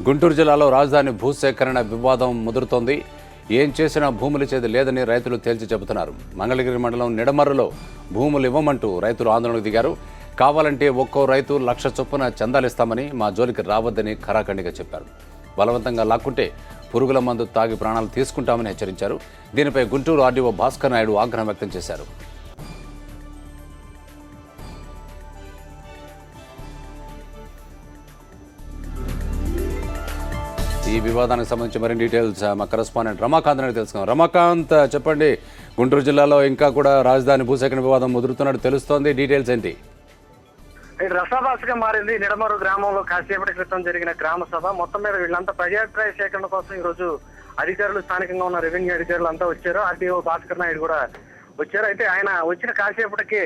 గుంటూరు జిల్లాలో రాజధాని భూసేకరణ వివాదం ముదురుతోంది. ఏం చేసినా భూములు ఇచ్చేది లేదని రైతులు తేల్చి చెబుతున్నారు. మంగళగిరి మండలం నిడమర్రులో భూములు ఇవ్వమంటూ రైతులు ఆందోళనకు దిగారు. కావాలంటే ఒక్కో రైతు 1,00,000 చొప్పున చందాలిస్తామని, మా జోలికి రావద్దని ఖరాఖండిగా చెప్పారు. బలవంతంగా లాక్కుంటే పురుగుల మందు తాగి ప్రాణాలు తీసుకుంటామని హెచ్చరించారు. దీనిపై గుంటూరు ఆర్డీఓ భాస్కర్ నాయుడు ఆగ్రహం వ్యక్తం చేశారు. ఈ వివాదానికి సంబంధించి మరిన్ని డీటెయిల్స్ మా కరెస్పాండెంట్ రమాకాంత్ అని తెలుసుకున్నాం. రమాకాంత్, చెప్పండి, గుంటూరు జిల్లాలో ఇంకా కూడా రాజధాని భూసేకరణ వివాదం ముదురుతున్నట్టు తెలుస్తోంది. డీటెయిల్స్ ఏంటి? రసాభాసగా మారింది. నిడమరు గ్రామంలో కాసేపటి క్రితం జరిగిన గ్రామ సభ. మొత్తం మీద వీళ్ళంతా ప్రజాభిప్రాయ సేకరణ కోసం ఈ రోజు అధికారులు, స్థానికంగా ఉన్న రెవెన్యూ అధికారులు అంతా వచ్చారు. ఆర్డీఓ భాస్కర్ నాయుడు కూడా వచ్చారు. అయితే ఆయన వచ్చిన కాసేపటికి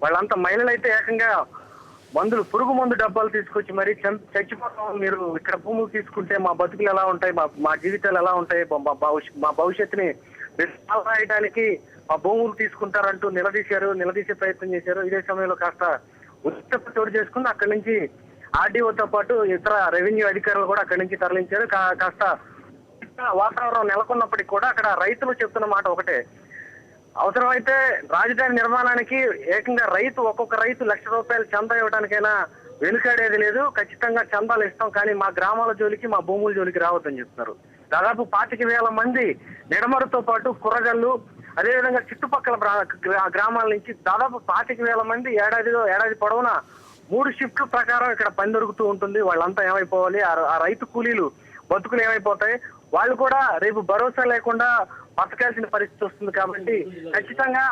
వాళ్ళంతా మహిళలు అయితే ఏకంగా పురుగు మందు డబ్బాలు తీసుకొచ్చి మరి చచ్చిపోతాం, మీరు ఇక్కడ భూములు తీసుకుంటే మా బతుకులు ఎలా ఉంటాయి, మా జీవితాలు ఎలా ఉంటాయి, మా భవిష్యత్తుని రాయడానికి మా భూములు తీసుకుంటారంటూ నిలదీసే ప్రయత్నం చేశారు. ఇదే సమయంలో కాస్త ఉత్తప్ప చోటు చేసుకుని అక్కడి నుంచి ఆర్డీఓతో పాటు ఇతర రెవెన్యూ అధికారులు కూడా అక్కడి నుంచి తరలించారు. కాస్త వాతావరణం నెలకొన్నప్పటికీ కూడా అక్కడ రైతులు చెప్తున్న మాట ఒకటే, అవసరమైతే రాజధాని నిర్మాణానికి ఏకంగా ఒక్కొక్క రైతు ₹1,00,000 చందా ఇవ్వడానికైనా వెనుకాడేది లేదు, ఖచ్చితంగా చందాలు ఇస్తాం, కానీ మా గ్రామాల జోలికి, మా భూముల జోలికి రావద్దని చెప్తున్నారు. దాదాపు 25,000 మంది నిడమరుతో పాటు కుర్రగల్లు, అదేవిధంగా చుట్టుపక్కల గ్రామాల నుంచి దాదాపు 25,000 మంది ఏడాది పొడవునా 3 షిఫ్ట్ల ప్రకారం ఇక్కడ పని దొరుకుతూ ఉంటుంది. వాళ్ళంతా ఏమైపోవాలి, ఆ రైతు కూలీలు బతుకులు ఏమైపోతాయి, వాళ్ళు కూడా రేపు భరోసా లేకుండా బతకాల్సిన పరిస్థితి వస్తుంది. కాబట్టి ఖచ్చితంగా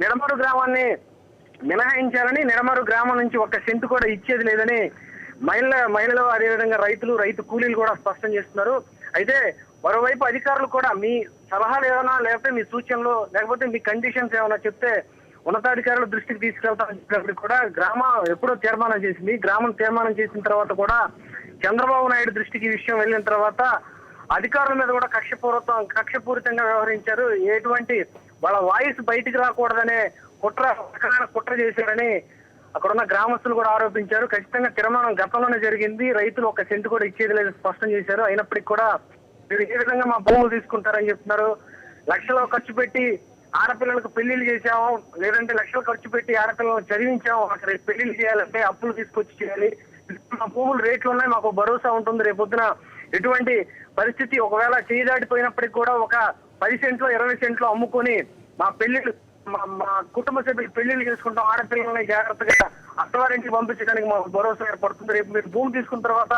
నిడమరు గ్రామాన్ని మినహాయించాలని, నిడమరు గ్రామం నుంచి 1 సెంటు కూడా ఇచ్చేది లేదని మహిళలు అదేవిధంగా రైతు కూలీలు కూడా స్పష్టం చేస్తున్నారు. అయితే మరోవైపు అధికారులు కూడా మీ సలహాలు ఏమైనా, లేకపోతే మీ సూచనలు, లేకపోతే మీ కండిషన్స్ ఏమైనా చెప్తే ఉన్నతాధికారుల దృష్టికి తీసుకెళ్తామని చెప్పినప్పుడు కూడా గ్రామం ఎప్పుడో తీర్మానం చేసింది. గ్రామం తీర్మానం చేసిన తర్వాత కూడా చంద్రబాబు నాయుడు దృష్టికి ఈ విషయం వెళ్ళిన తర్వాత అధికారుల మీద కూడా కక్షపూరితంగా వ్యవహరించారు. ఎటువంటి వాళ్ళ వాయిస్ బయటికి రాకూడదనే కుట్ర చేశారని అక్కడున్న గ్రామస్తులు కూడా ఆరోపించారు. ఖచ్చితంగా తీర్మానం గతంలోనే జరిగింది, రైతులు 1 సెంటు కూడా ఇచ్చేది లేదు స్పష్టం చేశారు. అయినప్పటికీ కూడా మీరు ఏ విధంగా మా భూములు తీసుకుంటారని చెప్తున్నారు. లక్షలు ఖర్చు పెట్టి ఆడపిల్లలకు పెళ్లిళ్ళు చేశాము, లేదంటే లక్షలు ఖర్చు పెట్టి ఆడపిల్లలను చదివించాము, అక్కడ పెళ్లిళ్ళు చేయాలంటే అప్పులు తీసుకొచ్చి చేయాలి. మా భూములు రేట్లు ఉన్నాయి, మాకు భరోసా ఉంటుంది, రేపొద్దున ఎటువంటి పరిస్థితి ఒకవేళ చేయి దాటిపోయినప్పటికీ కూడా ఒక 10 సెంట్లో 20 సెంట్లో అమ్ముకొని మా పెళ్లిళ్ళు, మా కుటుంబ సభ్యులు పెళ్లిళ్ళు చేసుకుంటాం, ఆడపిల్లల్ని జాగ్రత్తగా అత్తవారింటికి పంపించడానికి మాకు భరోసా ఏర్పడుతుంది. రేపు మీరు భూమి తీసుకున్న తర్వాత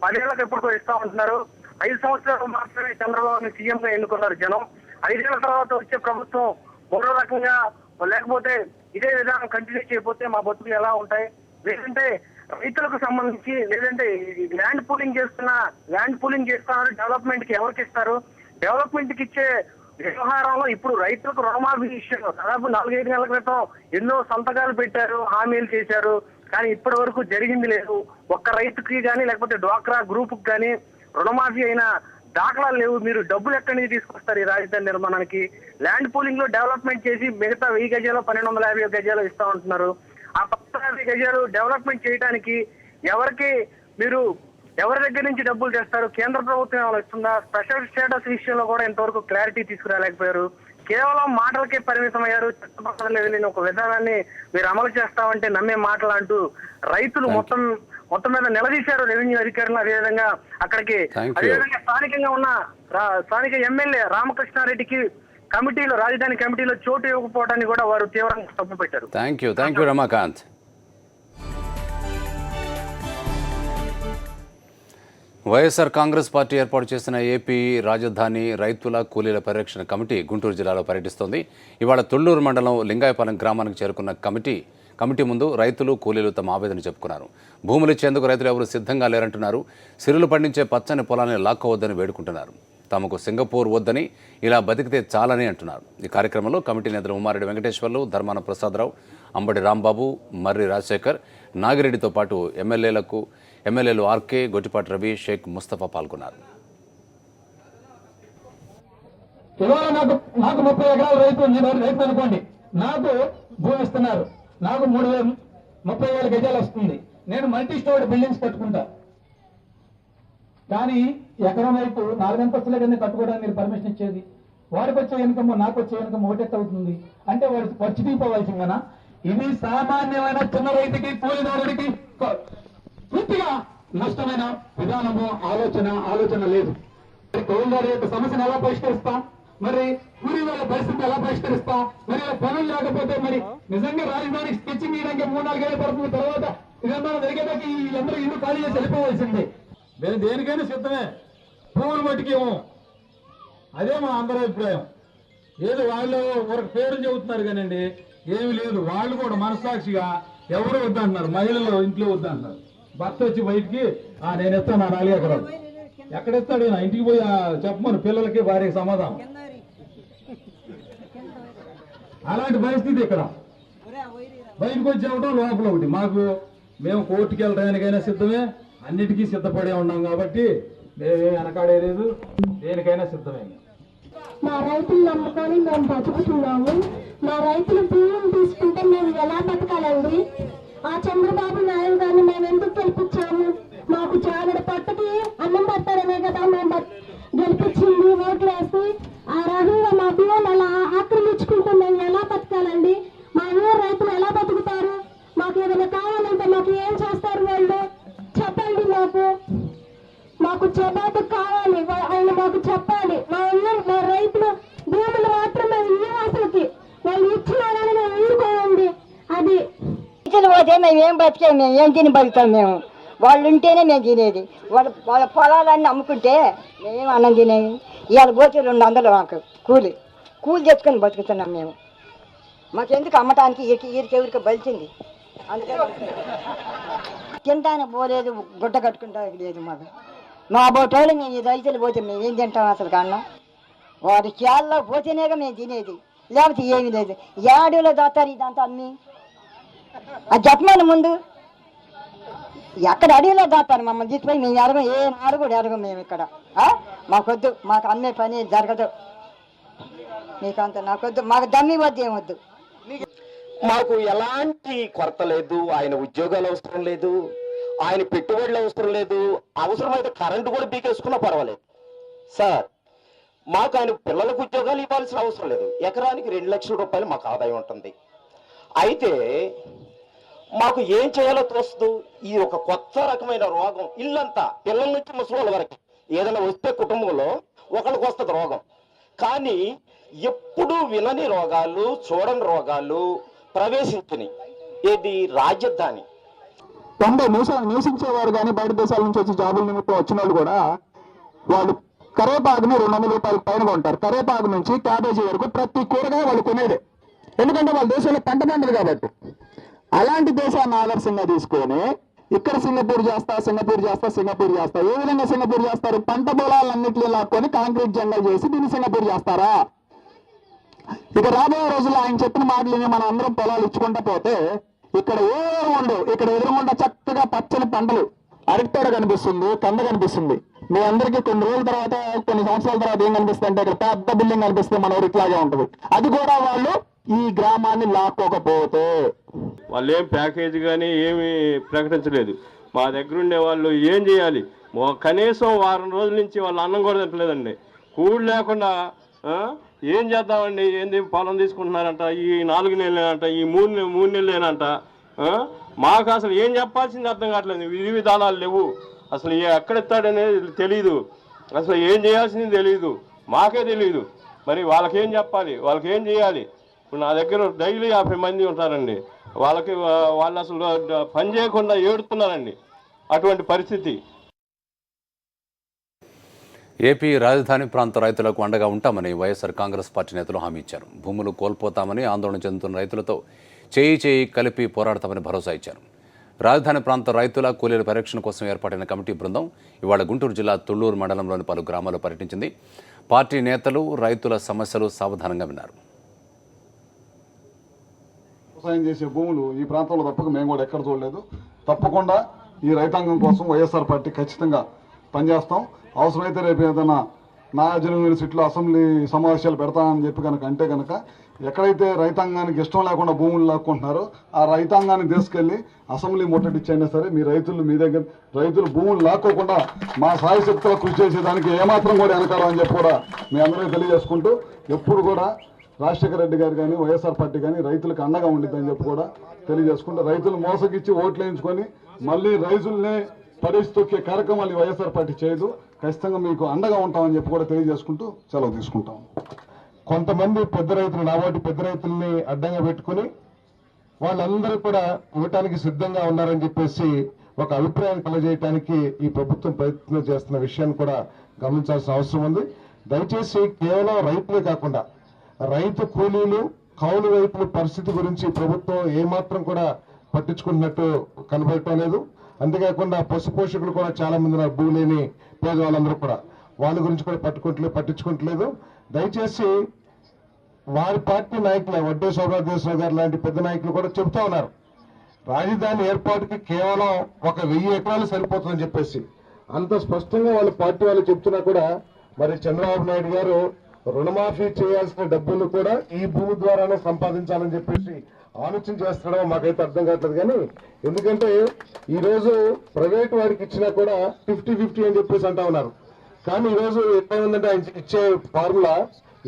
10 ఏళ్లకు ఎప్పుడుకో ఇస్తామంటున్నారు. 5 సంవత్సరాలు మాత్రమే చంద్రబాబుని సీఎం గా ఎన్నుకున్నారు జనం. 5 ఏళ్ల తర్వాత వచ్చే ప్రభుత్వం మరో రకంగా, లేకపోతే ఇదే విధానం కంటిన్యూ చేయకపోతే మా బతుకులు ఎలా ఉంటాయి, లేదంటే రైతులకు సంబంధించి, లేదంటే ల్యాండ్ పూలింగ్ చేస్తున్నారు, డెవలప్మెంట్ కి ఎవరికి ఇస్తారు, డెవలప్మెంట్ కి ఇచ్చే వ్యవహారంలో ఇప్పుడు రైతులకు రుణమాఫీ విషయంలో దాదాపు 4-5 నెలల క్రితం ఎన్నో సంతకాలు పెట్టారు, హామీలు చేశారు, కానీ ఇప్పటి వరకు జరిగింది లేదు. ఒక్క రైతుకి కానీ లేకపోతే డ్వాక్రా గ్రూప్ కి కానీ రుణమాఫీ అయిన దాఖలాలు లేవు. మీరు డబ్బులు ఎక్కడి నుంచి తీసుకొస్తారు ఈ రాజధాని నిర్మాణానికి? ల్యాండ్ పూలింగ్ లో డెవలప్మెంట్ చేసి మిగతా 1000 గజాలు 1250 గజాలు ఇస్తామంటున్నారు. ఆ 1050 గజాలు డెవలప్మెంట్ చేయడానికి ఎవరి దగ్గర నుంచి డబ్బులు తెస్తారు? కేంద్ర ప్రభుత్వం ఏమైనా ఇస్తుందా? స్పెషల్ స్టేటస్ విషయంలో కూడా ఇంతవరకు క్లారిటీ తీసుకురాలేకపోయారు. కేవలం మాటలకే పరిమితం అయ్యారు. చట్టబద్ధంగా లేని ఒక విధానాన్ని మీరు అమలు చేస్తామంటే నమ్మే మాటలు అంటూ రైతులు మొత్తం మీద నిలదీశారు రెవెన్యూ అధికారులు. అదేవిధంగా అక్కడికి స్థానికంగా ఉన్న స్థానిక ఎమ్మెల్యే రామకృష్ణారెడ్డికి రాజధాని కమిటీలో చోటు ఇవ్వకపోవడాన్ని కూడా వారు తీవ్రంగా తప్పుపెట్టారు. Thank you Ramakant. YSR Congress party ఏర్పాటు చేసిన ఏపీ రాజధాని రైతుల కూలీల పరిరక్షణ కమిటీ గుంటూరు జిల్లాలో పర్యటిస్తోంది. ఇవాళ తొళ్లూరు మండలం లింగాయపాలెం గ్రామానికి చేరుకున్న కమిటీ ముందు రైతులు కూలీలు తమ ఆవేదన చెప్పుకున్నారు. భూములు ఇచ్చేందుకు రైతులు ఎవరు సిద్ధంగా లేరంటున్నారు. సిరులు పండించే పచ్చని పొలాన్ని లాక్కోవద్దని వేడుకుంటున్నారు. తమకు సింగపూర్ వద్దని, ఇలా బతికితే చాలని అంటున్నారు. ఈ కార్యక్రమంలో కమిటీ నేతలు ఉమ్మారెడ్డి వెంకటేశ్వర్లు, ధర్మాన ప్రసాదరావు, అంబడి రాంబాబు, మర్రి రాజశేఖర్, నాగిరెడ్డితో పాటు ఎమ్మెల్యేలు ఆర్కే, గొట్టిపాటి రవి, షేక్ ముస్తఫా పాల్గొన్నారు. నాకు 30 ఎకరాల రైతు అనుకోండి, నాకు భూమి ఇస్తున్నారు, నాకు 30,000 గజాలు వస్తుంది, నేను మల్టీ స్టోర్డ్ బిల్డింగ్స్ కట్టుకుంటా. కానీ ఎకరం వైపు 4 అంతస్తులే కింద కట్టుకోవడానికి మీరు పర్మిషన్ ఇచ్చేది. వాడికి వచ్చే ఇన్కమ్ నాకు వచ్చే ఇన్కమ్ ఒకటెట్ అవుతుంది అంటే వాడు వచ్చి తీసుకోవాల్సిందనా? ఇది సామాన్యమైన చిన్న రైతుకి కూలిదారుడికి పూర్తిగా నష్టమైన విధానము ఆలోచన లేదు. కౌలుదారు యొక్క సమస్యను ఎలా పరిష్కరిస్తాం, మరి కూలీ వాళ్ళ పరిస్థితి ఎలా పరిష్కరిస్తాం, మరి ఇలా పనులు లేకపోతే మరి నిజంగా రాజధానికి స్కెచింగ్ చేయడానికి 3-4 ఏళ్ళు పడుతుంది. తర్వాత ఇదంతా జరిగేదాకా వీళ్ళందరూ ఇల్లు ఖాళీ చేసి వెళ్ళిపోవాల్సిందే. మేము దేనికైనా సిద్ధమే, భూములు మట్టికేమో. అదే మా అందరి అభిప్రాయం. ఏదో వాళ్ళు ఒక పేరు చెబుతున్నారు కానండి, ఏమి లేదు. వాళ్ళు కూడా మనస్సాక్షిగా ఎవరు వద్దంటున్నారు, మహిళలు ఇంట్లో వద్దంటున్నారు. భర్త వచ్చి బయటికి నేను ఇస్తాను 4 ఎకరాలు. ఎక్కడిస్తాడు? నా ఇంటికి పోయి చెప్పమను పిల్లలకి భార్యకి సమాధానం. అలాంటి పరిస్థితి ఇక్కడ. బయటకు వచ్చి ఇవ్వడం లోపల ఒకటి. మేము కోర్టుకి వెళ్ళడానికైనా సిద్ధమే, అన్నిటికీ సిద్ధపడే ఉన్నాం కాబట్టి మేమేం వెనకాడేలేదు, దేనికైనా సిద్ధమే. మా రైతులు నమ్ముకొని మేము బతుకుతున్నాము. మా రైతులు బియ్యం తీసుకుంటే మేము ఎలా బతకాలండి? ఆ చంద్రబాబు నాయుడు గారిని మేము ఎందుకు గెలిపించాము? మాకు జాగడ పట్టకి అన్నం పట్టారనే కదా మేము గెలిపించింది ఓట్లు వేసి. ఆ రకంగా మా బియ్యం అలా ఆక్రమించుకుంటూ మేము ఎలా బతకాలండి? మా ఊరు రైతులు ఎలా బతుకుతారు? మాకు ఏదైనా కావాలంటే మాకు ఏం చేస్తారు వాళ్ళు? చెప్పండి. మాకు జవాబు కావాలి. ఆయన మాకు చెప్పాలి. మా రైతులు భూములు మాత్రమే అసలుకి వాళ్ళు ఇచ్చినా కానీ మేము ఊరుకోండి. అది పోతే మేము ఏం బతికాము? మేము ఏం తిని బతుకుతాం? మేము వాళ్ళు ఉంటేనే మేము తినేది. వాళ్ళ పొలాలన్నీ అమ్ముకుంటే మేమేం అన్నం తినేది. ఇవాళ పోతే 200 మాకు కూలి తెచ్చుకొని బతుకుతున్నాం మేము. మాకెందుకు అమ్మటానికి ఎవరికి బలిచింది? అందుకని తింటానికి పోలేదు, గుడ్డ కట్టుకుంటానికి లేదు. మా బోటోళ్ళు మేము ఈ రైతులు పోతే మేము ఏం తింటాం అసలు? కన్నా వారి క్యాల్లో పోతేనేగా మేము తినేది, లేకపోతే ఏమీ లేదు. ఏడులో దాతారు ఇదంతా అమ్మి. అది చెప్పమని ముందు ఎక్కడ అడవిలో దాతారు మమ్మల్ని తీసుకుపోయి. మేము ఎరగం, ఏ నాడు కూడా ఎరగం మేము ఇక్కడ. మాకొద్దు, మాకు అమ్మే పని జరగదు. మీకంత నాకొద్దు, మాకు దమ్మి వద్దు, ఏమొద్దు. మాకు ఎలాంటి కొరత లేదు. ఆయన ఉద్యోగాలు అవసరం లేదు, ఆయన పెట్టుబడులు అవసరం లేదు. అవసరమైతే కరెంటు కూడా పీకేసుకున్నా పర్వాలేదు సార్. మాకు ఆయన పిల్లలకు ఉద్యోగాలు ఇవ్వాల్సిన అవసరం లేదు. ఎకరానికి 2 లక్షల రూపాయలు మాకు ఆదాయం ఉంటుంది. అయితే మాకు ఏం చేయాలో తోస్తూ ఈ ఒక కొత్త రకమైన రోగం ఇల్లంతా, పిల్లల నుంచి ముసలి వరకు ఏదైనా వస్తే కుటుంబంలో ఒకరికి వస్తుంది రోగం. కానీ ఎప్పుడూ వినని రోగాలు, చూడని రోగాలు ప్రవేశించినాయి. ఏది? రాజధాని. 90 నివసించేవారు కానీ బయట దేశాల నుంచి వచ్చి జాబుల నిమిత్తం వచ్చిన వాళ్ళు కూడా వాళ్ళు కరేపాకుని 200 రూపాయల పైన కొంటారు. కరేపాకు నుంచి క్యాబేజీ వరకు ప్రతి కూరగాయ వాళ్ళు కొనేదే. ఎందుకంటే వాళ్ళ దేశంలో పంట పండదు కాబట్టి. అలాంటి దేశాన్ని ఆదర్శంగా తీసుకొని ఇక్కడ సింగపూర్ చేస్తా. ఏ విధంగా సింగపూర్ చేస్తారు? పంట పొలాలన్నింటినీ లాక్కొని కాంక్రీట్ జంగల్ చేసి దీన్ని సింగపూర్ చేస్తారా? ఇక రాబోయే రోజుల్లో ఆయన చెప్పిన మాటలని మనం అందరం పొలాలు ఇచ్చుకుంటా పోతే ఇక్కడ ఏమీ ఉండవు. ఇక్కడ ఎదురుగుండా చక్కగా పచ్చని పంటలు, అరటితోట కనిపిస్తుంది, కంద కనిపిస్తుంది. మీ అందరికీ కొన్ని రోజుల తర్వాత, కొన్ని సంవత్సరాల తర్వాత ఏం కనిపిస్తుంది అంటే ఇక్కడ పెద్ద బిల్డింగ్ కనిపిస్తుంది. మన ఊరు ఇట్లాగే ఉంటుంది. అది కూడా వాళ్ళు ఈ గ్రామాన్ని లాక్కోకపోతే. వాళ్ళు ఏం ప్యాకేజీ కానీ ఏమి ప్రకటించలేదు. మా దగ్గర ఉండే వాళ్ళు ఏం చేయాలి? కనీసం వారం రోజుల నుంచి వాళ్ళు అన్నం కూడా తింటలేదండి. కూడు లేకుండా ఏం చేద్దామండి? ఏంది పొలం తీసుకుంటున్నారంట, ఈ 4 నెలలేనంట, ఈ 3 నెలలేనంట. మాకు అసలు ఏం చెప్పాల్సింది అర్థం కావట్లేదు. విధి విధానాలు లేవు. అసలు ఎక్కడెత్తాడనేది తెలియదు. అసలు ఏం చేయాల్సింది తెలియదు, మాకే తెలియదు. మరి వాళ్ళకేం చెప్పాలి? వాళ్ళకి ఏం చేయాలి? ఇప్పుడు నా దగ్గర డైలీ 50 మంది ఉంటారండి. వాళ్ళు అసలు పని చేయకుండా ఏడుతున్నారండి. అటువంటి పరిస్థితి. ఏపీ రాజధాని ప్రాంత రైతులకు అండగా ఉంటామని వైఎస్ఆర్ కాంగ్రెస్ పార్టీ నేతలు హామీ ఇచ్చారు. భూములు కోల్పోతామని ఆందోళన చెందుతున్న రైతులతో చేయి కలిపి పోరాడతామని భరోసా ఇచ్చారు. రాజధాని ప్రాంత రైతుల కూలీల పరిరక్షణ కోసం ఏర్పాటైన కమిటీ బృందం ఇవాళ గుంటూరు జిల్లా తుళ్లూరు మండలంలోని పలు గ్రామాల్లో పర్యటించింది. పార్టీ నేతలు రైతుల సమస్యలు సావధానంగా విన్నారు. వ్యవసాయం చేసే భూములు ఈ ప్రాంతంలో తప్పక మేము కూడా ఎక్కడ చూడలేదు. తప్పకుండా ఈ రైతాంగం కోసం వైఎస్ఆర్ పార్టీ ఖచ్చితంగా పనిచేస్తాం. అవసరమైతే రేపు ఏదైనా నాగార్జున యూనివర్సిటీలో అసెంబ్లీ సమావేశాలు పెడతామని చెప్పి కనుక అంటే కనుక ఎక్కడైతే రైతాంగానికి ఇష్టం లేకుండా భూములు లాక్కుంటున్నారో ఆ రైతాంగాన్ని తీసుకెళ్లి అసెంబ్లీ ముట్టడిచ్చైనా సరే మీ దగ్గర రైతులు భూములు లాక్కోకుండా మా సాయశక్తిలో కృషి చేసేదానికి ఏమాత్రం కూడా వెనకాలని చెప్పి కూడా మీ అందరికీ తెలియజేసుకుంటూ ఎప్పుడు కూడా రాజశేఖర రెడ్డి గారు కానీ వైఎస్ఆర్ పార్టీ కానీ రైతులకు అండగా ఉండిద్దని చెప్పి కూడా తెలియజేసుకుంటూ రైతులు మోసగిచ్చి ఓట్లు వేయించుకొని మళ్ళీ రైతులనే పడేసి తొక్కే కార్యక్రమాలు వైఎస్ఆర్ పార్టీ చేయదు. ఖచ్చితంగా మీకు అండగా ఉంటామని చెప్పి కూడా తెలియజేసుకుంటూ సెలవు తీసుకుంటాం. కొంతమంది పెద్ద రైతులు నావాటి పెద్ద రైతుల్ని అడ్డంగా పెట్టుకుని వాళ్ళందరూ కూడా ఇవ్వటానికి సిద్ధంగా ఉన్నారని చెప్పేసి ఒక అభిప్రాయం కలగజేయడానికి ఈ ప్రభుత్వం ప్రయత్నం చేస్తున్న విషయాన్ని కూడా గమనించాల్సిన అవసరం ఉంది. దయచేసి కేవలం రైతులే కాకుండా రైతు కూలీలు కౌలు రైతుల పరిస్థితి గురించి ప్రభుత్వం ఏమాత్రం కూడా పట్టించుకున్నట్టు కనబడటం లేదు. అంతేకాకుండా పశు పోషకులు కూడా చాలా మంది ఉన్నారు, భూ లేని పేదవాళ్ళందరూ కూడా వాళ్ళ గురించి కూడా పట్టించుకోవట్లేదు. దయచేసి వారి పార్టీ నాయకులు వడ్డే శోభాదేశ్వరరావు గారు లాంటి పెద్ద నాయకులు కూడా చెబుతా ఉన్నారు రాజధాని ఏర్పాటుకి కేవలం 1000 ఎకరాలు సరిపోతుందని చెప్పేసి. అంత స్పష్టంగా వాళ్ళ పార్టీ వాళ్ళు చెప్తున్నా కూడా మరి చంద్రబాబు నాయుడు గారు రుణమాఫీ చేయాల్సిన డబ్బులు కూడా ఈ భూమి ద్వారానే సంపాదించాలని చెప్పేసి ఆలోచన చేస్తున్నాడో మాకైతే అర్థం కావట్లేదు. కానీ ఎందుకంటే ఈ రోజు ప్రైవేట్ వారికి ఇచ్చినా కూడా 50-50 అని చెప్పేసి అంటా ఉన్నారు. కానీ ఈ రోజు ఎట్లా ఉందంటే ఆయన ఇచ్చే ఫార్ములా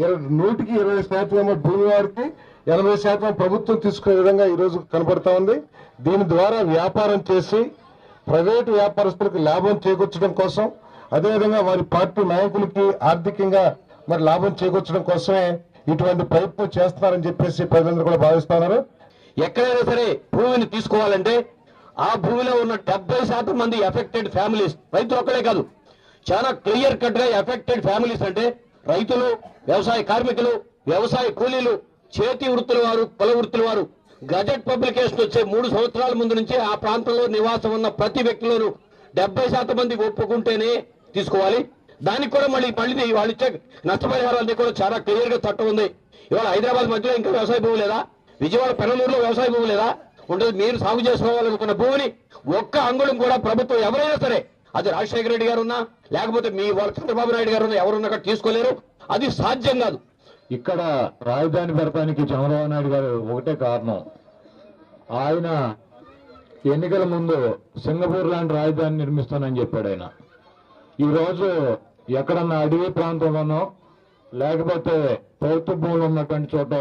100% భూమి వారికి 80% ప్రభుత్వం తీసుకునే విధంగా ఈ రోజు కనబడతా ఉంది. దీని ద్వారా వ్యాపారం చేసి ప్రైవేటు వ్యాపారస్తులకు లాభం చేకూర్చడం కోసం, అదేవిధంగా వారి పార్టీ నాయకులకి ఆర్థికంగా మరి లాభం చేకూర్చడం కోసమే ఇటువంటి ప్రయత్నం చేస్తున్నారని చెప్పేసి ప్రజలందరూ కూడా భావిస్తున్నారు. ఎక్కడైనా సరే భూమిని తీసుకోవాలంటే ఆ భూమిలో ఉన్న 70% మంది ఎఫెక్టెడ్ ఫ్యామిలీస్, రైతులు ఒక్కడే కాదు, చాలా క్లియర్ కట్ గా ఎఫెక్టెడ్ ఫ్యామిలీస్ అంటే రైతులు, వ్యవసాయ కార్మికులు, వ్యవసాయ కూలీలు, చేతి వృత్తుల వారు, కుల వృత్తుల వారు. గజెట్ పబ్లికేషన్ వచ్చే 3 సంవత్సరాల ముందు నుంచి ఆ ప్రాంతంలో నివాసం ఉన్న ప్రతి వ్యక్తిలోనూ 70% మంది ఒప్పుకుంటేనే తీసుకోవాలి. దానికి కూడా మళ్ళీ వాళ్ళు ఇచ్చే నష్టపరిహారాలన్నీ కూడా చాలా క్లియర్ గా చట్టం ఉంది. ఇవాళ హైదరాబాద్ మధ్యలో ఇంకా వ్యవసాయ భూమి లేదా, విజయవాడ పెనలూరులో వ్యవసాయ భూమి లేదా, ఉంటుంది. మీరు సాగు చేసుకోవాలనుకున్న భూమిని ఒక్క అంగుళం కూడా ప్రభుత్వం ఎవరైనా సరే, అది రాజశేఖర రెడ్డి గారు ఉన్నా లేకపోతే మీ వాళ్ళు చంద్రబాబు నాయుడు గారు ఉన్నా ఎవరున్నా తీసుకోలేరు. అది సాధ్యం కాదు. ఇక్కడ రాజధాని పెడతానికి చంద్రబాబు నాయుడు గారు ఒకటే కారణం, ఆయన ఎన్నికల ముందు సింగపూర్ లాంటి రాజధాని నిర్మిస్తానని చెప్పాడు. ఆయన ఈరోజు ఎక్కడన్నా అడవి ప్రాంతంలోనో లేకపోతే ప్రభుత్వ భూములు ఉన్నటువంటి చోట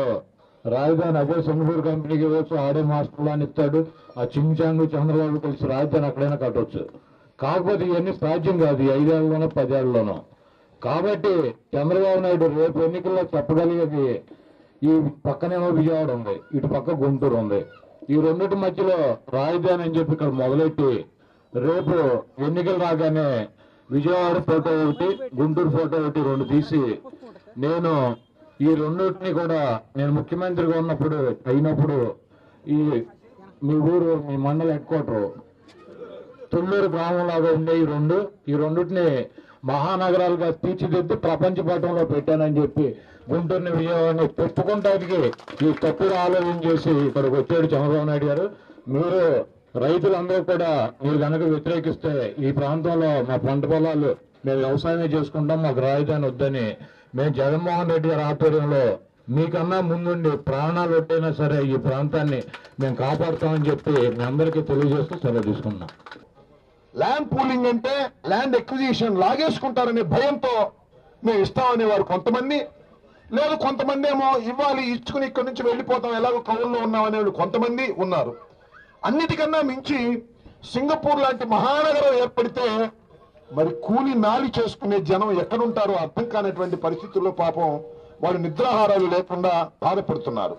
రాజధాని అదే సింగపూర్ కంపెనీకి ఇవ్వచ్చు, ఆడే మాస్టర్ ప్లాన్ ఇస్తాడు. ఆ చించాంగు చంద్రబాబు కలిసి రాజధాని అక్కడైనా కట్టవచ్చు. కాకపోతే ఇవన్నీ సాధ్యం కాదు 5 ఏళ్లలోనో 10 ఏళ్లలోనో. కాబట్టి చంద్రబాబు నాయుడు రేపు ఎన్నికల్లో చెప్పగలిగేది, ఈ పక్కనేమో విజయవాడ ఉంది, ఇటు పక్క గుంటూరు ఉంది, ఈ రెండింటి మధ్యలో రాజధాని అని చెప్పి ఇక్కడ మొదలెట్టి రేపు ఎన్నికలు రాగానే విజయవాడ ఫోటో ఒకటి, గుంటూరు ఫోటో ఒకటి 2 తీసి నేను ఈ రెండింటిని కూడా నేను ముఖ్యమంత్రిగా ఉన్నప్పుడు అయినప్పుడు ఈ మీ ఊరు, మీ మండల హెడ్ క్వార్టర్ తుళ్ళూరు గ్రామం లాగా ఉండే ఈ రెండింటిని మహానగరాలుగా తీర్చిదిద్ది ప్రపంచ పటంలో పెట్టానని చెప్పి గుంటూరుని, విజయవాడని పెట్టుకుంటానికి ఈ తప్పుడు ఆలోచన చేసి ఇక్కడికి వచ్చాడు చంద్రబాబు నాయుడు గారు. మీరు రైతులందరూ కూడా మీరు కనుక వ్యతిరేకిస్తే ఈ ప్రాంతంలో మా పంట పొలాలు మేము వ్యవసాయమే చేసుకుంటాం, మాకు రాజధాని వద్దని మేము జగన్మోహన్ రెడ్డి గారి ఆధ్వర్యంలో మీకన్నా ముందుండి ప్రాణాలు ఒట్టైనా సరే ఈ ప్రాంతాన్ని మేము కాపాడుతామని చెప్పి మీ అందరికీ తెలియజేస్తూ సెలవు తీసుకున్నాం. ల్యాండ్ పూలింగ్ అంటే ల్యాండ్ ఎక్విజిషన్ లాగేసుకుంటారనే భయంతో మేము ఇస్తామనే వారు కొంతమంది, లేదు కొంతమంది ఏమో ఇవ్వాలి ఇచ్చుకుని ఇక్కడి నుంచి వెళ్ళిపోతాం ఎలాగో కవుల్లో ఉన్నామనే వాళ్ళు కొంతమంది ఉన్నారు. అన్నిటికన్నా మించి సింగపూర్ లాంటి మహానగరం ఏర్పడితే మరి కూలి నాలి చేసుకునే జనం ఎక్కడుంటారో అర్థం కానటువంటి పరిస్థితుల్లో పాపం వాళ్ళు నిద్రాహారాలు లేకుండా బాధపడుతున్నారు.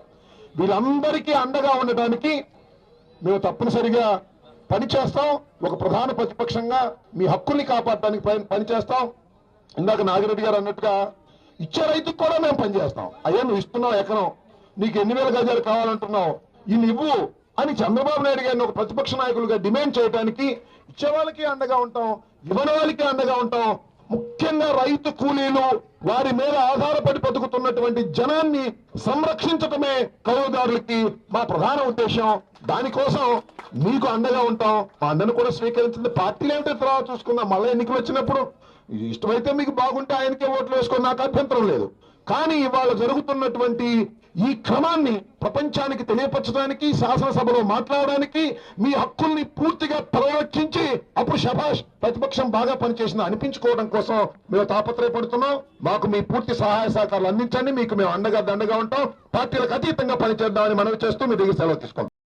వీళ్ళందరికీ అండగా ఉండటానికి మేము తప్పనిసరిగా పనిచేస్తాం. ఒక ప్రధాన ప్రతిపక్షంగా మీ హక్కుల్ని కాపాడటానికి పనిచేస్తాం. ఇందాక నాగిరెడ్డి గారు అన్నట్టుగా ఇచ్చే రైతుకు కూడా మేము పనిచేస్తాం. అయ్యా నువ్వు ఇస్తున్నావు ఎకరం, నీకు 8,000 గజాలు కావాలంటున్నావు, ఇన్ని ఇవ్వు అని చంద్రబాబు నాయుడు గారిని ఒక ప్రతిపక్ష నాయకులుగా డిమాండ్ చేయడానికి ఇచ్చే వాళ్ళకి అండగా ఉంటాం, ఇవ్వని వాళ్ళకి అండగా ఉంటాం. ముఖ్యంగా రైతు కూలీలు, వారి మీద ఆధారపడి బతుకుతున్నటువంటి జనాన్ని సంరక్షించటమే కౌలుదారులకి మా ప్రధాన ఉద్దేశం. దానికోసం మీకు అండగా ఉంటాం. మా అండను కూడా స్వీకరించింది. పార్టీలు ఏమిటో తర్వాత చూసుకుందాం. మళ్ళీ ఎన్నికలు వచ్చినప్పుడు ఇష్టమైతే మీకు బాగుంటే ఆయనకే ఓట్లు వేసుకొని నాకు అభ్యంతరం లేదు. కానీ ఇవాళ జరుగుతున్నటువంటి ఈ క్రమాన్ని ప్రపంచానికి తెలియపరచడానికి, శాసనసభలో మాట్లాడడానికి, మీ హక్కుల్ని పూర్తిగా పరిరక్షించి అప్పుడు శభాష్ ప్రతిపక్షం బాగా పనిచేసింది అనిపించుకోవడం కోసం మేము తాపత్రయపడుతున్నాం. మాకు మీ పూర్తి సహాయ సహకారాలు అందించండి. మీకు మేము అండగా దండగా ఉంటాం. పార్టీలకు అతీతంగా పనిచేద్దామని మనవి చేస్తూ మీ దగ్గర సెలవు తీసుకుంటాం.